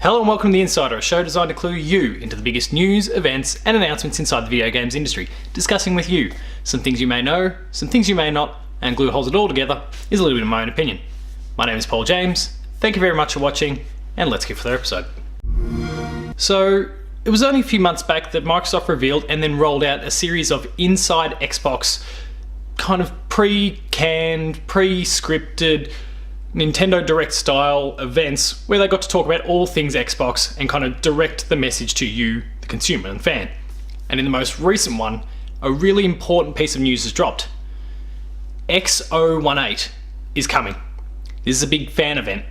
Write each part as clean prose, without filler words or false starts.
Hello and welcome to The Insider, a show designed to clue you into the biggest news, events and announcements inside the video games industry, discussing with you some things you may know, some things you may not, and glue holds it all together is a little bit of my own opinion. My name is Paul James, thank you very much for watching, and let's get for the episode. So, it was only a few months back that Microsoft revealed and then rolled out a series of inside Xbox kind of pre-canned, pre-scripted Nintendo Direct style events where they got to talk about all things Xbox and kind of direct the message to you, the consumer and fan. And in the most recent one, a really important piece of news has dropped. X018 is coming. This is a big fan event.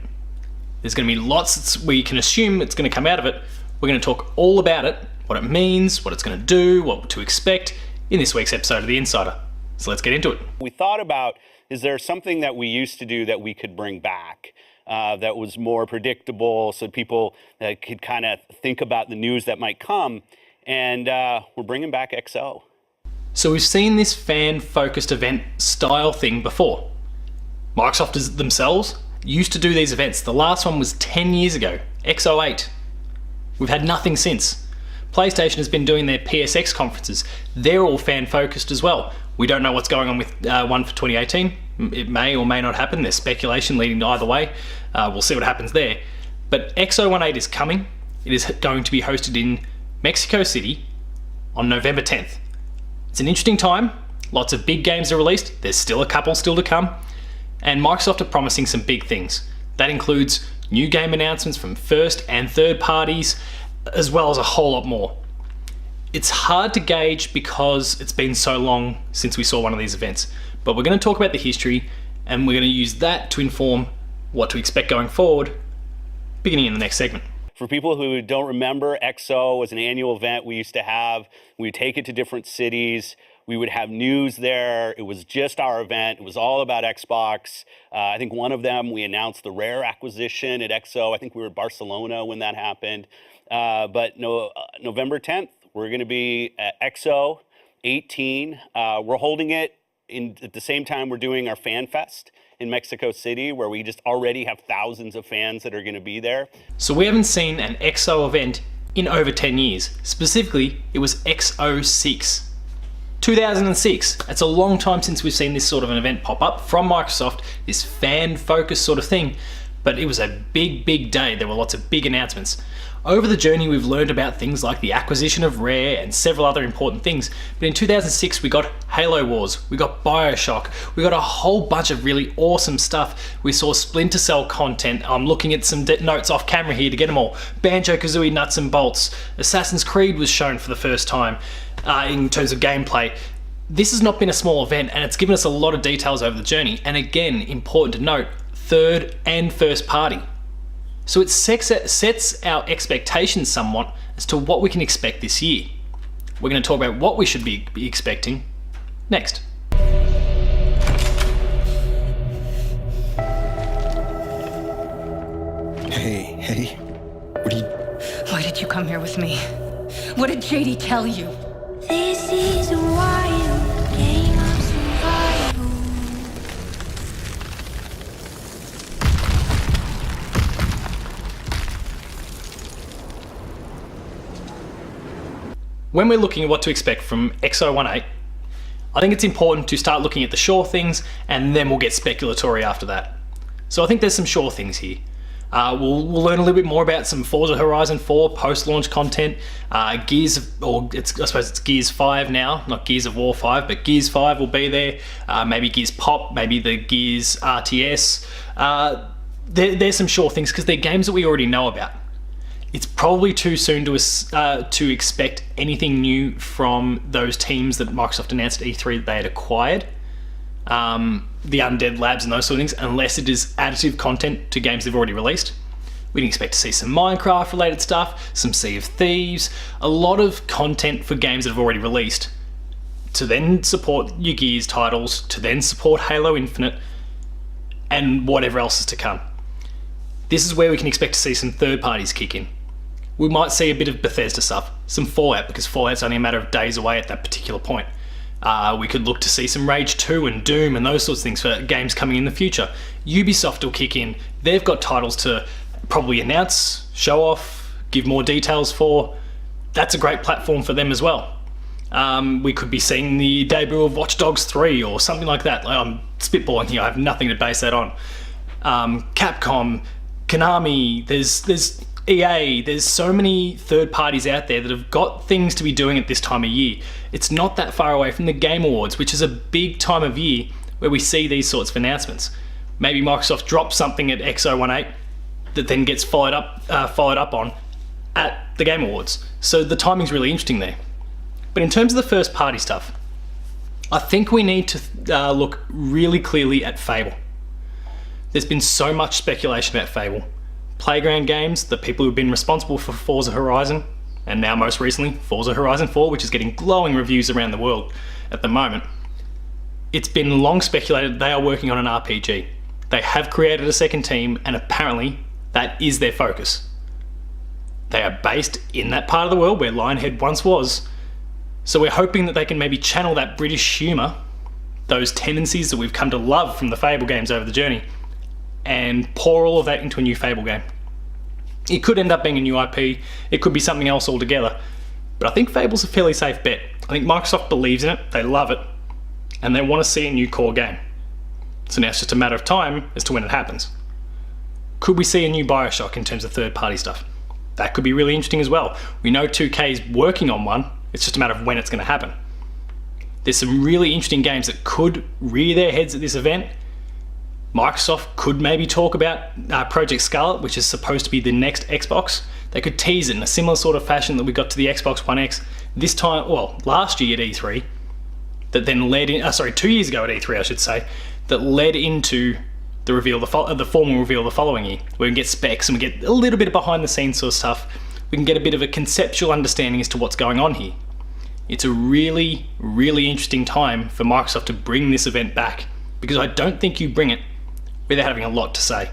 There's going to be lots we can assume it's going to come out of it. We're going to talk all about it, what it means, what it's going to do, what to expect in this week's episode of The Insider. So let's get into it. We thought about, is there something that we used to do that we could bring back that was more predictable so people could kind of think about the news that might come? And we're bringing back XO. So we've seen this fan-focused event style thing before. Microsoft themselves used to do these events. The last one was 10 years ago, X08. We've had nothing since. PlayStation has been doing their PSX conferences. They're all fan-focused as well. We don't know what's going on with one for 2018. It may or may not happen. There's speculation leading to either way. We'll see what happens there. But X018 is coming. It is going to be hosted in Mexico City on November 10th. It's an interesting time. Lots of big games are released. There's still a couple still to come. And Microsoft are promising some big things. That includes new game announcements from first and third parties, as well as a whole lot more. It's hard to gauge because it's been so long since we saw one of these events, but we're going to talk about the history and we're going to use that to inform what to expect going forward, beginning in the next segment. For people who don't remember, XO was an annual event we used to have. We would take it to different cities. We would have news there. It was just our event. It was all about Xbox. I think one of them, we announced the Rare acquisition at XO. I think we were in Barcelona when that happened. But November 10th, we're going to be at X018. We're holding it at the same time we're doing our Fan Fest in Mexico City, where we just already have thousands of fans that are going to be there. So we haven't seen an XO event in over 10 years. Specifically, it was X06. 2006. That's a long time since we've seen this sort of an event pop up from Microsoft, this fan-focused sort of thing. But it was a big, big day. There were lots of big announcements. Over the journey, we've learned about things like the acquisition of Rare and several other important things. But in 2006, we got Halo Wars, we got Bioshock, we got a whole bunch of really awesome stuff. We saw Splinter Cell content. I'm looking at some notes off camera here to get them all. Banjo-Kazooie nuts and bolts. Assassin's Creed was shown for the first time in terms of gameplay. This has not been a small event, and it's given us a lot of details over the journey. And again, important to note, third and first party. So it sets our expectations somewhat as to what we can expect this year. We're going to talk about what we should be expecting next. Hey, what are you... Why did you come here with me? What did JD tell you? This is a wild game of survival. When we're looking at what to expect from X018, I think it's important to start looking at the sure things and then we'll get speculatory after that. So I think there's some sure things here. We'll learn a little bit more about some Forza Horizon 4 post-launch content. I suppose it's Gears 5 now, not Gears of War 5, but Gears 5 will be there. Maybe Gears Pop, maybe the Gears RTS. There's some sure things because they're games that we already know about. It's probably too soon to expect anything new from those teams that Microsoft announced at E3 that they had acquired. The Undead Labs and those sort of things, unless it is additive content to games they've already released. We can expect to see some Minecraft related stuff, some Sea of Thieves, a lot of content for games that have already released to then support your Gears titles, to then support Halo Infinite, and whatever else is to come. This is where we can expect to see some third parties kick in. We might see a bit of Bethesda stuff, some Fallout, because Fallout's only a matter of days away at that particular point. We could look to see some Rage 2 and Doom and those sorts of things for games coming in the future. Ubisoft will kick in. They've got titles to probably announce, show off, give more details for, that's a great platform for them as well. We could be seeing the debut of Watch Dogs 3 or something like that. I'm spitballing here, I have nothing to base that on. Capcom, Konami, there's EA, there's so many third parties out there that have got things to be doing at this time of year. It's not that far away from the Game Awards, which is a big time of year where we see these sorts of announcements. Maybe Microsoft drops something at X018 that then gets followed up on at the Game Awards. So the timing's really interesting there. But in terms of the first party stuff, I think we need to look really clearly at Fable. There's been so much speculation about Fable. Playground Games, the people who've been responsible for Forza Horizon, and now most recently Forza Horizon 4, which is getting glowing reviews around the world at the moment. It's been long speculated they are working on an RPG. They have created a second team, and apparently that is their focus. They are based in that part of the world where Lionhead once was, so we're hoping that they can maybe channel that British humour, those tendencies that we've come to love from the Fable games over the journey, and pour all of that into a new Fable game. It could end up being a new IP, it could be something else altogether, but I think Fable's a fairly safe bet. I think Microsoft believes in it, they love it, and they want to see a new core game. So now it's just a matter of time as to when it happens. Could we see a new Bioshock in terms of third-party stuff? That could be really interesting as well. We know 2K is working on one, it's just a matter of when it's going to happen. There's some really interesting games that could rear their heads at this event. Microsoft could maybe talk about Project Scarlet, which is supposed to be the next Xbox. They could tease it in a similar sort of fashion that we got to the Xbox One X this time, well, last year at E3, that then led in, 2 years ago at E3 I should say, that led into the reveal, the formal reveal the following year, where we can get specs and we get a little bit of behind the scenes sort of stuff. We can get a bit of a conceptual understanding as to what's going on here. It's a really, really interesting time for Microsoft to bring this event back, because I don't think you bring it without having a lot to say.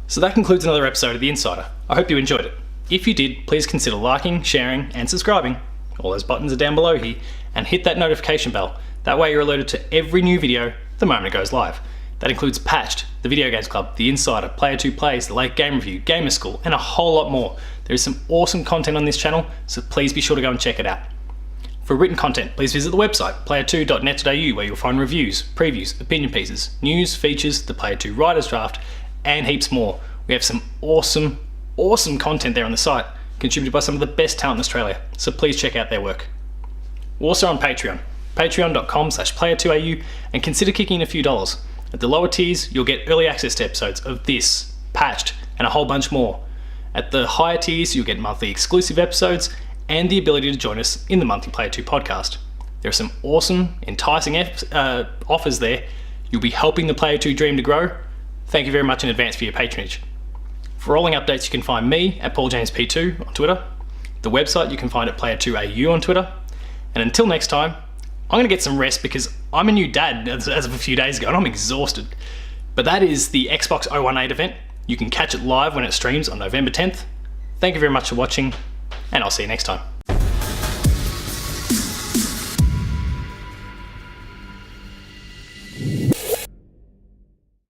So that concludes another episode of The Insider. I hope you enjoyed it. If you did, please consider liking, sharing, and subscribing. All those buttons are down below here, and hit that notification bell. That way you're alerted to every new video the moment it goes live. That includes Patched, the Video Games Club, The Insider, Player 2 Plays, The Late Game Review, Gamer School, and a whole lot more. There is some awesome content on this channel, so please be sure to go and check it out. For written content, please visit the website, player2.net.au, where you'll find reviews, previews, opinion pieces, news, features, the Player 2 Writer's Draft, and heaps more. We have some awesome content there on the site, contributed by some of the best talent in Australia, so please check out their work. We're also on Patreon, patreon.com/player2au, and consider kicking in a few dollars. At the lower tiers, you'll get early access to episodes of this, Patched, and a whole bunch more. At the higher tiers, you'll get monthly exclusive episodes and the ability to join us in the monthly Player 2 podcast. There are some awesome, enticing offers there. You'll be helping the Player 2 dream to grow. Thank you very much in advance for your patronage. For rolling updates, you can find me at PaulJamesP2 on Twitter. The website you can find at Player2AU on Twitter. And until next time, I'm going to get some rest because I'm a new dad as of a few days ago and I'm exhausted. But that is the Xbox 018 event. You can catch it live when it streams on November 10th. Thank you very much for watching, and I'll see you next time.